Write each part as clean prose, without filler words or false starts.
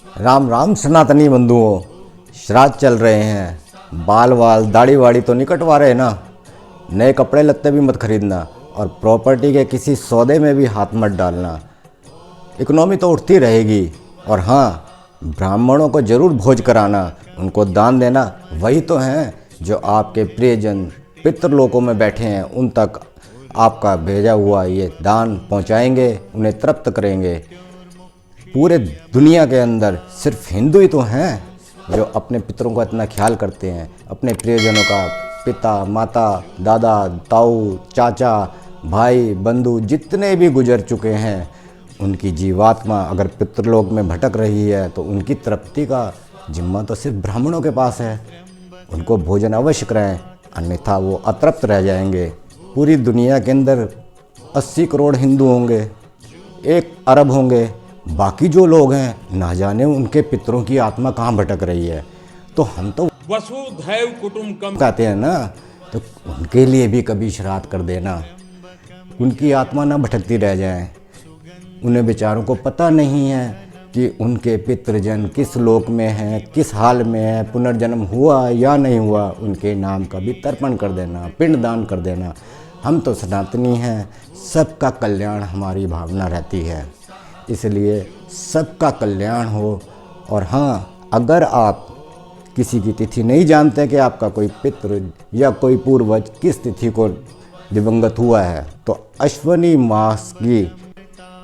राम राम सनातनी बंधुओं, श्राद्ध चल रहे हैं। बाल वाल दाढ़ी वाड़ी तो नहीं कटवा रहे ना। नए कपड़े लत्ते भी मत खरीदना और प्रॉपर्टी के किसी सौदे में भी हाथ मत डालना। इकोनॉमी तो उठती रहेगी। और हाँ, ब्राह्मणों को जरूर भोज कराना, उनको दान देना। वही तो हैं जो आपके प्रियजन पितृलोकों में बैठे हैं, उन तक आपका भेजा हुआ ये दान पहुंचाएंगे, उन्हें तृप्त करेंगे। पूरे दुनिया के अंदर सिर्फ हिंदू ही तो हैं जो अपने पितरों का इतना ख्याल करते हैं, अपने प्रियजनों का। पिता, माता, दादा, ताऊ, चाचा, भाई, बंधु जितने भी गुजर चुके हैं, उनकी जीवात्मा अगर पितृलोक में भटक रही है तो उनकी तृप्ति का जिम्मा तो सिर्फ ब्राह्मणों के पास है। उनको भोजन अवश्य कराएं, अन्यथा वो अतृप्त रह जाएंगे। पूरी दुनिया के अंदर 80 करोड़ हिंदू होंगे, 1 अरब होंगे। बाकी जो लोग हैं ना जाने उनके पितरों की आत्मा कहाँ भटक रही है। तो हम तो वसुधैव कुटुंबकम कहते हैं ना, तो उनके लिए भी कभी श्राद्ध कर देना, उनकी आत्मा ना भटकती रह जाए। उन्हें बेचारों को पता नहीं है कि उनके पितृजन किस लोक में हैं, किस हाल में है, पुनर्जन्म हुआ या नहीं हुआ। उनके नाम का भी तर्पण कर देना, पिंडदान कर देना। हम तो सनातनी हैं, सबका कल्याण हमारी भावना रहती है, इसलिए सबका कल्याण हो। और हाँ, अगर आप किसी की तिथि नहीं जानते कि आपका कोई पितृ या कोई पूर्वज किस तिथि को दिवंगत हुआ है, तो अश्वनी मास की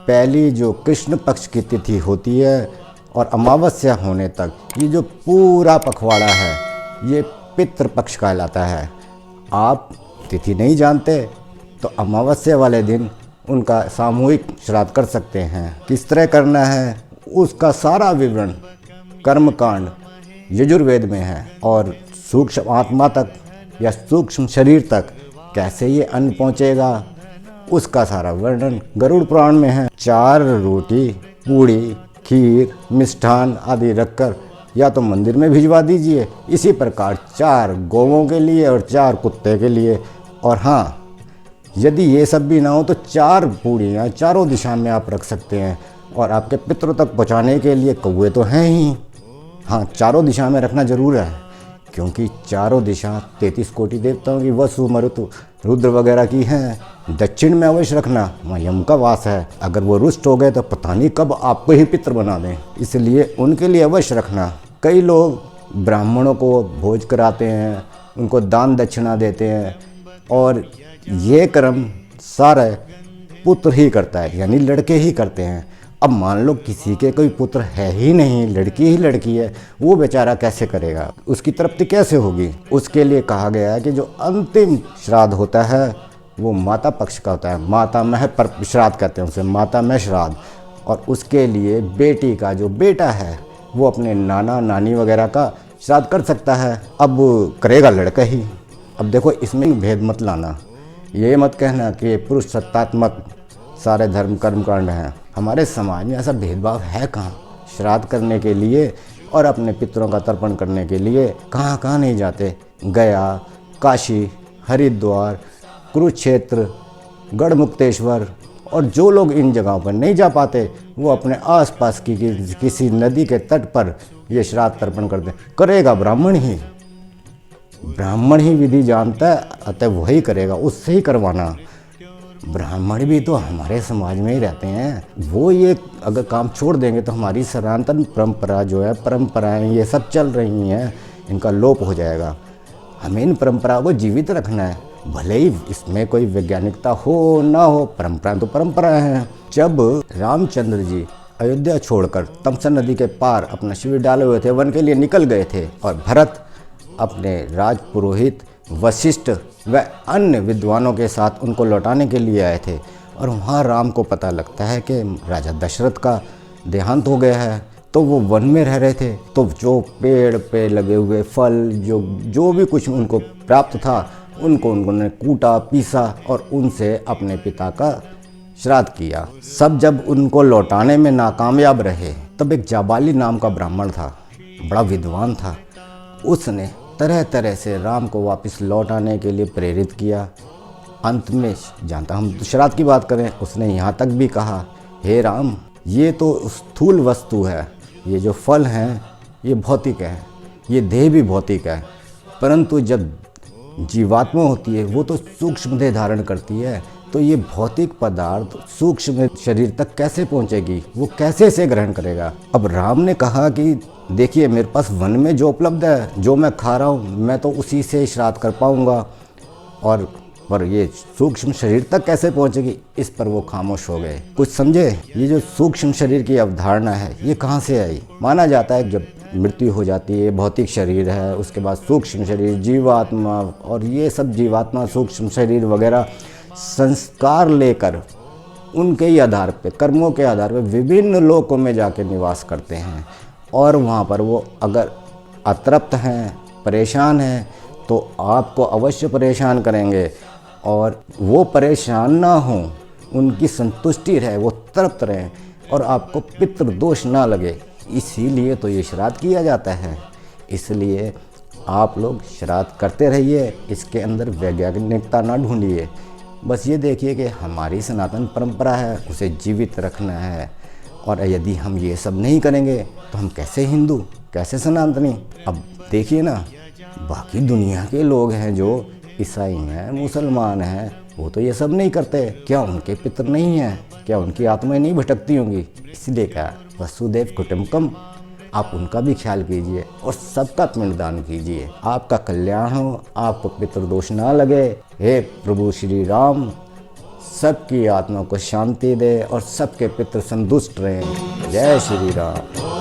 पहली जो कृष्ण पक्ष की तिथि होती है और अमावस्या होने तक ये जो पूरा पखवाड़ा है, ये पितृपक्ष कहलाता है। आप तिथि नहीं जानते तो अमावस्या वाले दिन उनका सामूहिक श्राद्ध कर सकते हैं। किस तरह करना है उसका सारा विवरण कर्मकांड यजुर्वेद में है। और सूक्ष्म आत्मा तक या सूक्ष्म शरीर तक कैसे ये अन्न पहुँचेगा, उसका सारा वर्णन गरुड़ पुराण में है। 4 रोटी, पूड़ी, खीर, मिष्ठान आदि रखकर या तो मंदिर में भिजवा दीजिए। इसी प्रकार 4 गौवों के लिए और 4 कुत्ते के लिए। और हाँ, यदि ये सब भी ना हो तो 4 पूड़ियाँ चारों दिशा में आप रख सकते हैं। और आपके पितरों तक पहुँचाने के लिए कौवे तो हैं ही। हाँ, चारों दिशा में रखना जरूर है, क्योंकि चारों दिशा 33 कोटि देवताओं की, वसु, मरुत, रुद्र वगैरह की हैं। दक्षिण में अवश्य रखना, वहाँ यम का वास है। अगर वो रुष्ट हो गए तो पता नहीं कब आपको ही पितृ बना दें, इसलिए उनके लिए अवश्य रखना। कई लोग ब्राह्मणों को भोज कराते हैं, उनको दान दक्षिणा देते हैं, और ये कर्म सारे पुत्र ही करता है, यानी लड़के ही करते हैं। अब मान लो किसी के कोई पुत्र है ही नहीं, लड़की ही लड़की है, वो बेचारा कैसे करेगा, उसकी तृप्ति कैसे होगी। उसके लिए कहा गया है कि जो अंतिम श्राद्ध होता है वो माता पक्ष का होता है। माता मह श्राद्ध कहते हैं उसे, माता मह श्राद्ध। और उसके लिए बेटी का जो बेटा है वो अपने नाना नानी वगैरह का श्राद्ध कर सकता है। अब करेगा लड़का ही। अब देखो, इसमें भेद मत लाना, ये मत कहना कि पुरुष सत्तात्मक सारे धर्म कर्मकांड हैं। हमारे समाज में ऐसा भेदभाव है कहाँ। श्राद्ध करने के लिए और अपने पितरों का तर्पण करने के लिए कहाँ कहाँ नहीं जाते। गया, काशी, हरिद्वार, कुरुक्षेत्र, गढ़मुक्तेश्वर। और जो लोग इन जगहों पर नहीं जा पाते वो अपने आसपास की किसी नदी के तट पर ये श्राद्ध तर्पण करते। करेगा ब्राह्मण ही, ब्राह्मण ही विधि जानता है, अतः वही करेगा, उससे ही करवाना। ब्राह्मण भी तो हमारे समाज में ही रहते हैं। वो ये अगर काम छोड़ देंगे तो हमारी सनातन परंपरा जो है, परंपराएं ये सब चल रही हैं, इनका लोप हो जाएगा। हमें इन परंपरा को जीवित रखना है, भले ही इसमें कोई वैज्ञानिकता हो ना हो, परंपराएं तो परंपराएं हैं। जब रामचंद्र जी अयोध्या छोड़कर तमसा नदी के पार अपना शिविर डाले हुए थे, वन के लिए निकल गए थे, और भरत अपने राजपुरोहित वशिष्ठ व अन्य विद्वानों के साथ उनको लौटाने के लिए आए थे। और वहाँ राम को पता लगता है कि राजा दशरथ का देहांत हो गया है, तो वो वन में रह रहे थे। तो जो पेड़ पे लगे हुए फल, जो भी कुछ उनको प्राप्त था, उन्होंने कूटा, पीसा और उनसे अपने पिता का श्राद्ध किया। सब जब उनको लौटाने में नाकामयाब रहे, तब एक जाबाली नाम का ब्राह्मण था, बड़ा विद्वान था। उसने तरह तरह से राम को वापस लौट आने के लिए प्रेरित किया। अंत में, जानता हम श्राद्ध की बात करें, उसने यहाँ तक भी कहा, हे राम, ये तो स्थूल वस्तु है, ये जो फल हैं ये भौतिक है, ये देह भी भौतिक है, परंतु जब जीवात्मा होती है वो तो सूक्ष्म देह धारण करती है, तो ये भौतिक पदार्थ सूक्ष्म शरीर तक कैसे पहुंचेगी, वो कैसे इसे ग्रहण करेगा। अब राम ने कहा कि देखिए मेरे पास वन में जो उपलब्ध है, जो मैं खा रहा हूँ, मैं तो उसी से श्राद्ध कर पाऊँगा, और पर ये सूक्ष्म शरीर तक कैसे पहुंचेगी, इस पर वो खामोश हो गए। कुछ समझे? ये जो सूक्ष्म शरीर की अवधारणा है ये कहाँ से आई? माना जाता है जब मृत्यु हो जाती है, भौतिक शरीर है, उसके बाद सूक्ष्म शरीर, जीवात्मा, और ये सब जीवात्मा, सूक्ष्म शरीर वगैरह संस्कार लेकर उनके ही आधार पे, कर्मों के आधार पे विभिन्न लोकों में जाके निवास करते हैं, और वहाँ पर वो अगर अतृप्त हैं, परेशान हैं, तो आपको अवश्य परेशान करेंगे, और वो परेशान ना हों, उनकी संतुष्टि रहे, वो तृप्त रहें और आपको पितृदोष ना लगे, इसीलिए तो ये श्राद्ध किया जाता है। इसलिए आप लोग श्राद्ध करते रहिए, इसके अंदर वैज्ञानिकता ना ढूंढिए, बस ये देखिए कि हमारी सनातन परंपरा है, उसे जीवित रखना है, और यदि हम ये सब नहीं करेंगे तो हम कैसे हिंदू, कैसे सनातनी। अब देखिए ना, बाकी दुनिया के लोग हैं जो ईसाई हैं, मुसलमान हैं, वो तो ये सब नहीं करते। क्या उनके पितर नहीं हैं? क्या उनकी आत्माएं नहीं भटकती होंगी? इसलिए क्या वसुदेव कुटुंबकम, आप उनका भी ख्याल कीजिए और सबका पिंडदान कीजिए। आपका कल्याण हो, आपको पितृदोष ना लगे। हे प्रभु श्री राम सबकी आत्मा को शांति दे और सबके पितृ संतुष्ट रहें। जय श्री राम।